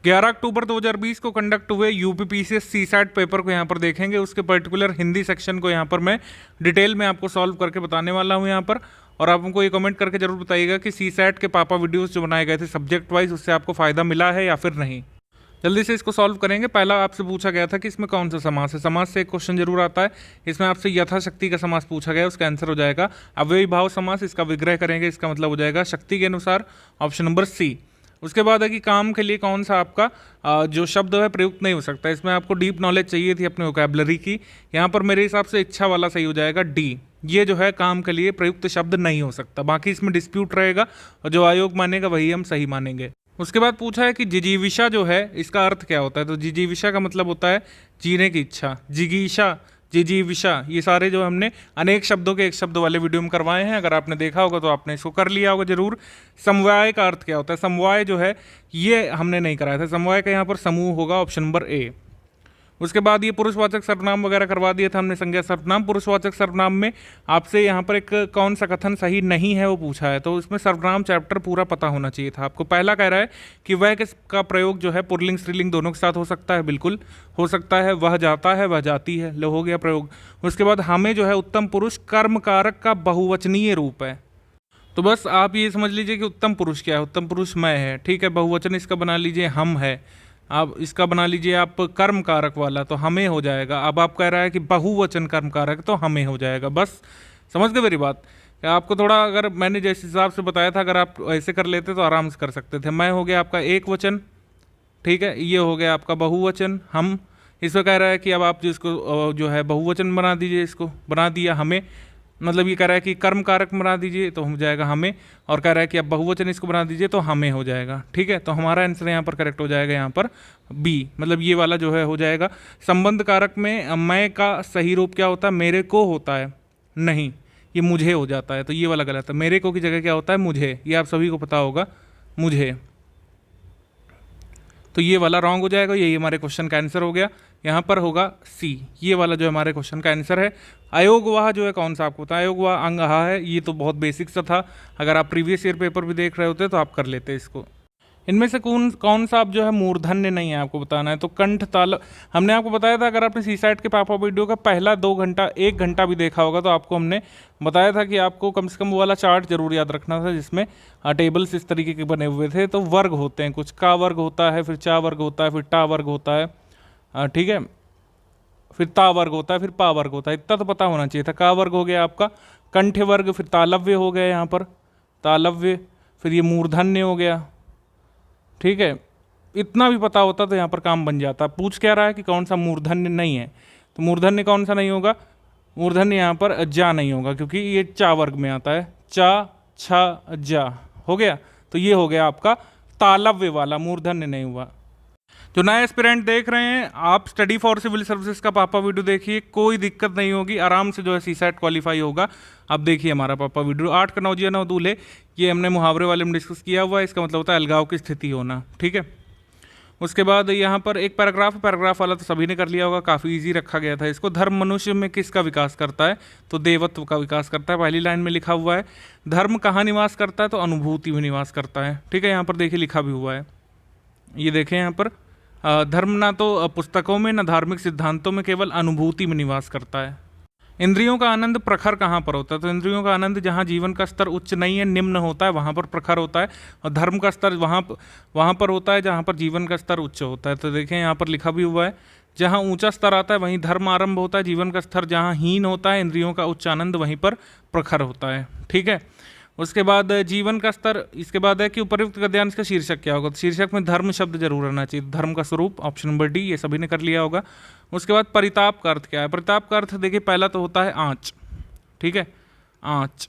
11 अक्टूबर 2020 को कंडक्ट हुए UPPCS CSAT paper को यहाँ पर देखेंगे। उसके पर्टिकुलर हिंदी सेक्शन को यहाँ पर मैं डिटेल में आपको सॉल्व करके बताने वाला हूँ यहाँ पर। और आप हमको ये कमेंट करके जरूर बताइएगा कि सीसैट के पापा वीडियोस जो बनाए गए थे सब्जेक्ट वाइज, उससे आपको फ़ायदा मिला है या फिर नहीं। जल्दी से इसको सॉल्व करेंगे। पहला आपसे पूछा गया था कि इसमें कौन सा समास है। समास से एक क्वेश्चन जरूर आता है। इसमें आपसे यथाशक्ति का समास पूछा गया, उसका आंसर हो जाएगा अव्ययी भाव समास। इसका विग्रह करेंगे, इसका मतलब हो जाएगा शक्ति के अनुसार, ऑप्शन नंबर सी। उसके बाद है कि काम के लिए कौन सा आपका जो शब्द है प्रयुक्त नहीं हो सकता। इसमें आपको डीप नॉलेज चाहिए थी अपने वोकैबुलरी की। यहाँ पर मेरे हिसाब से इच्छा वाला सही हो जाएगा डी। ये जो है काम के लिए प्रयुक्त शब्द नहीं हो सकता। बाकी इसमें डिस्प्यूट रहेगा और जो आयोग मानेगा वही हम सही मानेंगे। उसके बाद पूछा है कि जिजीविषा जो है इसका अर्थ क्या होता है। तो जिजीविषा का मतलब होता है जीने की इच्छा। जिगीषा, जिजीविषा, ये सारे जो हमने अनेक शब्दों के एक शब्द वाले वीडियो में करवाए हैं। अगर आपने देखा होगा तो आपने इसको कर लिया होगा जरूर। समवाय का अर्थ क्या होता है। समवाय जो है ये हमने नहीं कराया था। समवाय का यहाँ पर समूह होगा, ऑप्शन नंबर ए। उसके बाद ये पुरुषवाचक सर्वनाम वगैरह करवा दिया था हमने, संज्ञा सर्वनाम। पुरुषवाचक सर्वनाम में आपसे यहाँ पर एक कौन सा कथन सही नहीं है वो पूछा है। तो इसमें सर्वनाम चैप्टर पूरा पता होना चाहिए था आपको। पहला कह रहा है कि वह का प्रयोग जो है पुल्लिंग स्त्रीलिंग दोनों के साथ हो सकता है, बिल्कुल हो सकता है। वह जाता है, वह जाती है, लो हो गया प्रयोग। उसके बाद हमें जो है उत्तम पुरुष कर्म कारक का बहुवचनीय रूप है। तो बस आप ये समझ लीजिए कि उत्तम पुरुष क्या है। उत्तम पुरुष मैं है, ठीक है। बहुवचन इसका बना लीजिए हम है। आप इसका बना लीजिए आप कर्म कारक वाला, तो हमें हो जाएगा। अब आप कह रहा है कि बहुवचन कर्म कारक, तो हमें हो जाएगा। बस समझ गए मेरी बात। आपको थोड़ा अगर मैंने जिस हिसाब से बताया था अगर आप ऐसे कर लेते तो आराम से कर सकते थे। मैं हो गया आपका एक वचन, ठीक है। ये हो गया आपका बहुवचन हम। इसमें कह रहा है कि अब आप जिसको जो है बहुवचन बना दीजिए, इसको बना दिया हमें। मतलब ये कह रहा है कि कर्म कारक बना दीजिए तो हो जाएगा हमें, और कह रहा है कि अब बहुवचन इसको बना दीजिए तो हमें हो जाएगा, ठीक है। तो हमारा आंसर यहाँ पर करेक्ट हो जाएगा यहाँ पर बी, मतलब ये वाला जो है हो जाएगा। संबंध कारक में मैं का सही रूप क्या होता है, मेरे को होता है, नहीं ये मुझे हो जाता है, तो ये वाला गलत है। मेरे को की जगह क्या होता है मुझे, ये आप सभी को पता होगा, मुझे। तो ये वाला रॉन्ग हो जाएगा, यही हमारे क्वेश्चन का आंसर हो गया। यहाँ पर होगा सी, ये वाला जो हमारे क्वेश्चन का आंसर है। अयोगवाह जो है कौन सा आपको पता है। अयोगवाह अंग हा है, ये तो बहुत बेसिक सा था। अगर आप प्रीवियस ईयर पेपर भी देख रहे होते तो आप कर लेते इसको। इनमें से कौन सा आप जो है मूर्धन्य नहीं है आपको बताना है। तो कंठ ताल हमने आपको बताया था। अगर आपने सीसैट के पापा वीडियो का पहला 2 घंटा 1 घंटा भी देखा होगा तो आपको हमने बताया था कि आपको कम से कम वो वाला चार्ट जरूर याद रखना था जिसमें टेबल्स इस तरीके के बने हुए थे। तो वर्ग होते हैं, कुछ का वर्ग होता है, फिर चा वर्ग होता है, फिर टा वर्ग होता है, ठीक है, फिर ता वर्ग होता है, फिर पा वर्ग होता है। इतना तो पता होना चाहिए था। का वर्ग हो गया आपका कंठ वर्ग, फिर तालव्य हो गया यहाँ पर तालव्य, फिर ये मूर्धन्य हो गया, ठीक है। इतना भी पता होता तो यहाँ पर काम बन जाता। पूछ क्या रहा है कि कौन सा मूर्धन्य नहीं है, तो मूर्धन्य कौन सा नहीं होगा। मूर्धन्य यहाँ पर जा नहीं होगा क्योंकि ये चा वर्ग में आता है। चा छा जा हो गया, तो ये हो गया आपका तालव्य वाला, मूर्धन्य नहीं हुआ। जो नए एस्पिरेंट देख रहे हैं आप स्टडी फॉर सिविल सर्विसेज का पापा वीडियो देखिए, कोई दिक्कत नहीं होगी, आराम से जो है सीसैट क्वालिफाई होगा। अब देखिए हमारा पापा वीडियो 8 कनौजिया 9 दूल्हे, ये हमने मुहावरे वाले में डिस्कस किया हुआ है। इसका मतलब होता है अलगाव की स्थिति होना, ठीक है। उसके बाद यहाँ पर एक पैराग्राफ वाला तो सभी ने कर लिया होगा, काफ़ी ईजी रखा गया था इसको। धर्म मनुष्य में किसका विकास करता है, तो देवत्व का विकास करता है। पहली लाइन में लिखा हुआ है। धर्म कहाँ निवास करता है, तो अनुभूति में निवास करता है, ठीक है। यहाँ पर देखिए लिखा भी हुआ है, ये देखें यहाँ पर धर्म ना तो पुस्तकों में ना धार्मिक सिद्धांतों में, केवल अनुभूति में निवास करता है। इंद्रियों का आनंद प्रखर कहाँ पर होता है, तो इंद्रियों का आनंद जहाँ जीवन का स्तर उच्च नहीं है, निम्न होता है, वहाँ पर प्रखर होता है। और धर्म का स्तर वहाँ पर होता है जहाँ पर जीवन का स्तर उच्च होता है। तो देखें यहाँ पर लिखा भी हुआ है, जहाँ ऊंचा स्तर आता है वहीं धर्म आरंभ होता है। जीवन का स्तर जहाँ हीन होता है, इंद्रियों का उच्च आनंद वहीं पर प्रखर होता है, ठीक है। उसके बाद जीवन का स्तर, इसके बाद है कि उपर्युक्त गद्यांश का शीर्षक क्या होगा, तो शीर्षक में धर्म शब्द जरूर रहना चाहिए। धर्म का स्वरूप, ऑप्शन नंबर डी, ये सभी ने कर लिया होगा। उसके बाद परिताप का अर्थ क्या है। परिताप का अर्थ देखिए पहला तो होता है आँच, ठीक है। आँच,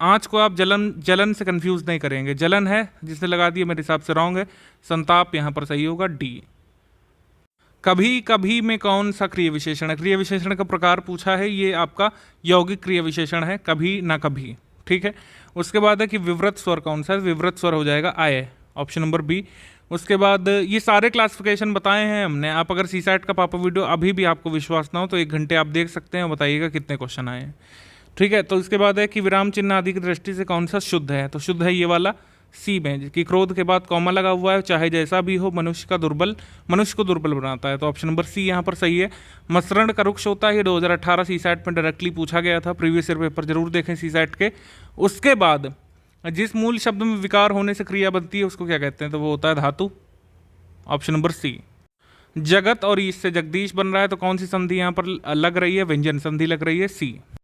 आँच को आप जलन से कंफ्यूज नहीं करेंगे। जलन है जिसने लगा दिया मेरे हिसाब से रॉन्ग है। संताप यहाँ पर सही होगा, डी। कभी कभी में कौन सा क्रिया विशेषण है। क्रिया विशेषण का प्रकार पूछा है, ये आपका यौगिक क्रिया विशेषण है, कभी ना कभी, ठीक है। उसके बाद है कि विवृत स्वर कौन सा है, विवृत स्वर हो जाएगा आय, ऑप्शन नंबर बी। उसके बाद ये सारे क्लासिफिकेशन बताए हैं हमने। आप अगर सीसैट का पापा वीडियो अभी भी आपको विश्वास ना हो तो 1 घंटे आप देख सकते हैं और बताइएगा कितने क्वेश्चन आए हैं, ठीक है। तो इसके बाद है कि विराम चिन्ह आदि की दृष्टि से कौन सा शुद्ध है, तो शुद्ध है ये वाला सी में कि क्रोध के बाद कॉमा लगा हुआ है, चाहे जैसा भी हो मनुष्य को दुर्बल बनाता है। तो ऑप्शन नंबर सी यहाँ पर सही है। मसरण का रुक्ष होता है, ये 2018 सीसैट में डायरेक्टली पूछा गया था, प्रीवियस ईयर पेपर जरूर देखें सीसैट के। उसके बाद जिस मूल शब्द में विकार होने से क्रिया बनती है उसको क्या कहते हैं, तो वो होता है धातु। Option number C. जगत और ईश से जगदीश बन रहा है, तो कौन सी संधि यहाँ पर लग रही है, व्यंजन संधि लग रही है, सी।